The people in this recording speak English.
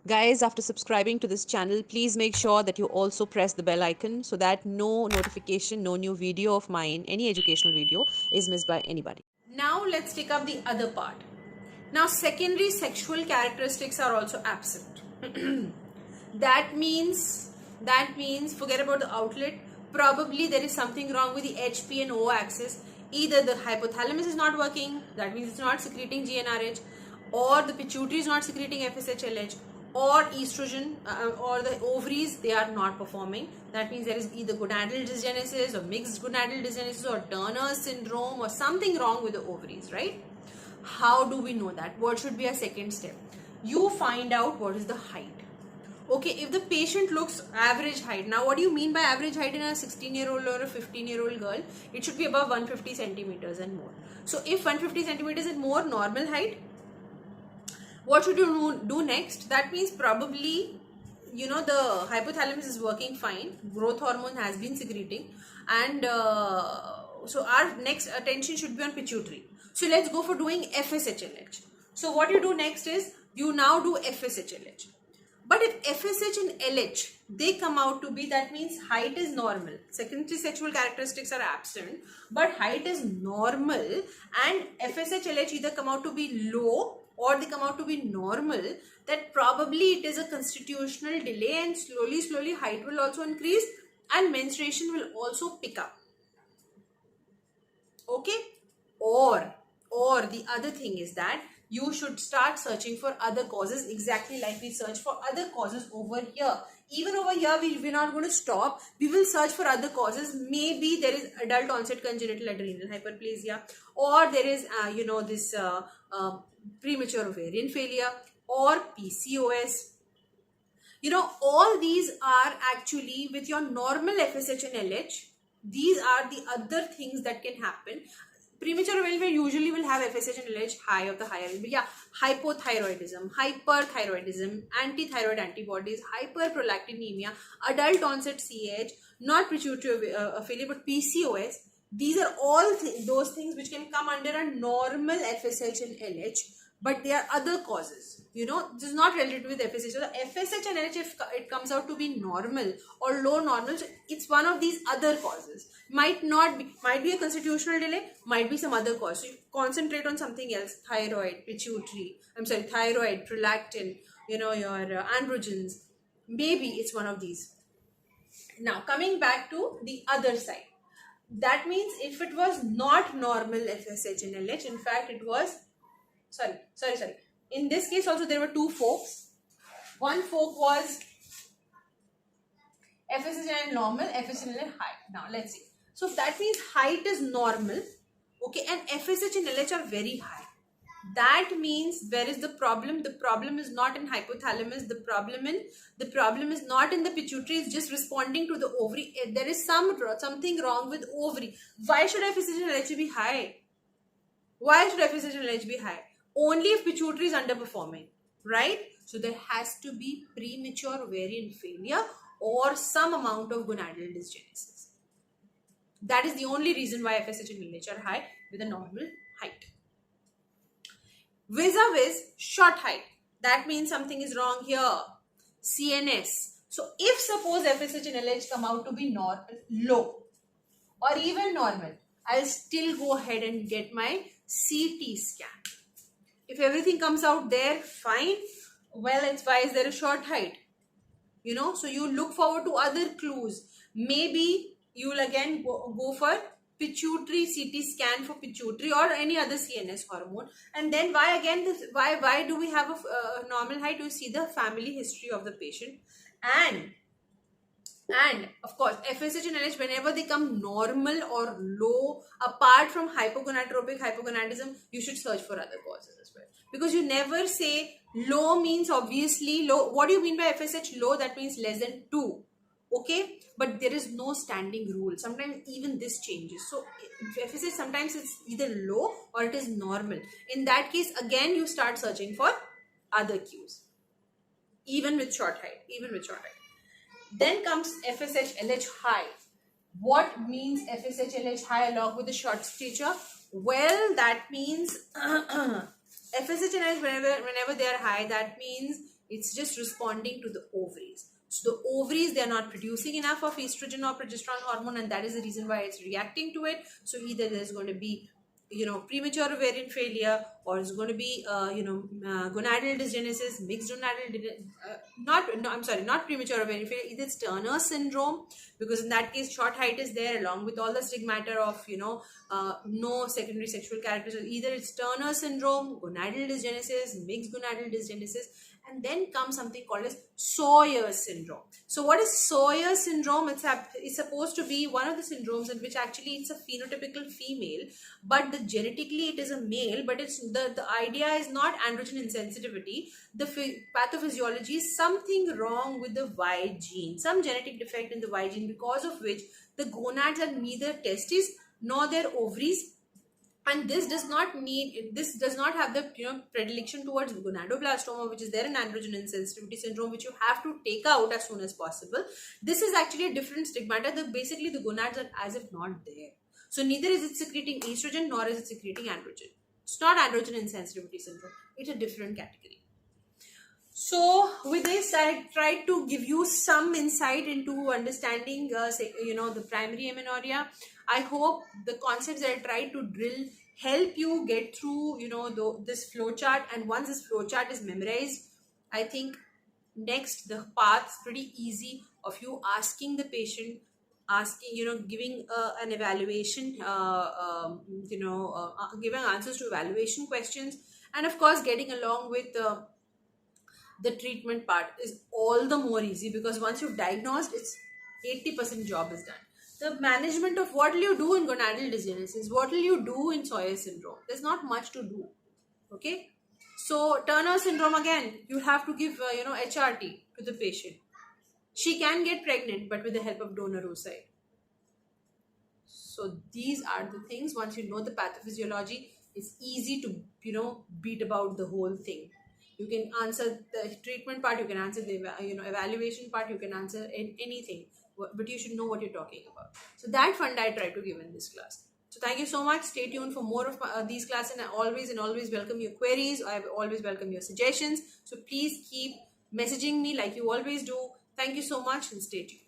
Guys, after subscribing to this channel, please make sure that you also press the bell icon so that no notification, no new video of mine, any educational video, is missed by anybody. Now let's take up the other part. Now secondary sexual characteristics are also absent. that means forget about the outlet. Probably there is something wrong with the HP and O axis. Either the hypothalamus is not working, that means it's not secreting GnRH, or the pituitary is not secreting FSH-LH, or estrogen or the ovaries, they are not performing. That means there is either gonadal dysgenesis or mixed gonadal dysgenesis or Turner syndrome or something wrong with the ovaries, right? How do we know that? What should be a second step? You find out what is the height. Okay, if the patient looks average height, now what do you mean by average height in a 16-year-old or a 15-year-old girl? It should be above 150 centimeters and more. So if 150 centimeters is more normal height, what should you do next? That means probably, the hypothalamus is working fine, growth hormone has been secreting, and so our next attention should be on pituitary. So let's go for doing FSH-LH. So what you do next is you now do FSH-LH. But if FSH and LH, they come out to be, that means height is normal. Secondary sexual characteristics are absent, but height is normal, and FSH-LH either come out to be low or they come out to be normal, that probably it is a constitutional delay, and slowly height will also increase and menstruation will also pick up. Okay? Or the other thing is that you should start searching for other causes, exactly like we search for other causes over here. Even over here, we're not going to stop. We will search for other causes. Maybe there is adult onset congenital adrenal hyperplasia, or there is, this premature ovarian failure, or PCOS. All these are actually with your normal FSH and LH. These are the other things that can happen. Premature ovarian failure usually will have FSH and LH high of the higher end. But yeah, hypothyroidism, hyperthyroidism, antithyroid antibodies, hyperprolactinemia, adult onset CH, not pituitary failure, but PCOS. These are all those things which can come under a normal FSH and LH, but there are other causes. This is not related with FSH. So the FSH and LH, if it comes out to be normal or low normal, so it's one of these other causes. Might be a constitutional delay, might be some other cause. So you concentrate on something else: thyroid, thyroid, prolactin, your androgens. Maybe it's one of these. Now coming back to the other side. That means if it was not normal FSH and LH, in fact it was, sorry. In this case also there were two folks. One folk was FSH and normal, FSH and LH high. Now let's see. So that means height is normal, okay, and FSH and LH are very high. That means where is the problem? The problem is not in hypothalamus. The problem is not in the pituitary. It's just responding to the ovary. There is something wrong with ovary. Why should FSH and LH be high? Why should FSH and LH be high? Only if pituitary is underperforming, right? So there has to be premature ovarian failure or some amount of gonadal dysgenesis. That is the only reason why FSH and LH are high with a normal height. Vis-a-vis short height. That means something is wrong here. CNS. So if suppose FSH and LH come out to be low or even normal, I'll still go ahead and get my CT scan. If everything comes out there fine, well, it's why is there a short height? So you look forward to other clues. Maybe you will again go for pituitary CT scan for pituitary or any other CNS hormone. And then why do we have a normal height? You see the family history of the patient. And of course, FSH and LH, whenever they come normal or low, apart from hypogonadotropic hypogonadism, you should search for other causes as well. Because you never say low means obviously low. What do you mean by FSH low? That means less than 2. Okay, but there is no standing rule. Sometimes even this changes. So FSH, sometimes it's either low or it is normal. In that case, again, you start searching for other cues. Even with short height. Then comes FSH-LH high. What means FSH-LH high along with the short stature? Well, that means FSH and LH, whenever they are high, that means It's just responding to the ovaries. So the ovaries, they are not producing enough of estrogen or progesterone hormone, and that is the reason why it's reacting to it. So either there's going to be, premature ovarian failure, or it's going to be, gonadal dysgenesis, mixed gonadal, not premature ovarian failure. Either it's Turner syndrome, because in that case, short height is there along with all the stigmata of, no secondary sexual characters. Either it's Turner syndrome, gonadal dysgenesis, mixed gonadal dysgenesis, and then comes something called as Sawyer syndrome. So what is Sawyer syndrome? It's supposed to be one of the syndromes in which actually it's a phenotypical female, but genetically it is a male, but it's the idea is not androgen insensitivity. The pathophysiology is something wrong with the Y gene, some genetic defect in the Y gene, because of which the gonads are neither testes nor their ovaries, and this does not have the predilection towards gonadoblastoma, which is there in androgen insensitivity syndrome, which you have to take out as soon as possible. This is actually a different stigmata. Basically the gonads are as if not there. So neither is it secreting estrogen nor is it secreting androgen. It's not androgen insensitivity syndrome. It's a different category. So with this, I tried to give you some insight into understanding, the primary amenorrhea. I hope the concepts that I tried to drill help you get through, this flowchart. And once this flowchart is memorized, I think next the path's pretty easy of you asking the patient, giving an evaluation, giving answers to evaluation questions, and of course getting along with the treatment part is all the more easy, because once you've diagnosed, it's 80% job is done. The management of what will you do in gonadal dysgenesis, what will you do in Sawyer syndrome, there's not much to do. Okay, so Turner syndrome, again, you have to give HRT to the patient. She can get pregnant, but with the help of donor oocyte. So these are the things. Once you know the pathophysiology, it's easy to beat about the whole thing. You can answer the treatment part, you can answer the evaluation part, you can answer anything, but you should know what you're talking about. So that fund I try to give in this class. So thank you so much. Stay tuned for more of these classes, and I always welcome your queries. I always welcome your suggestions. So please keep messaging me like you always do. Thank you so much, and stay tuned.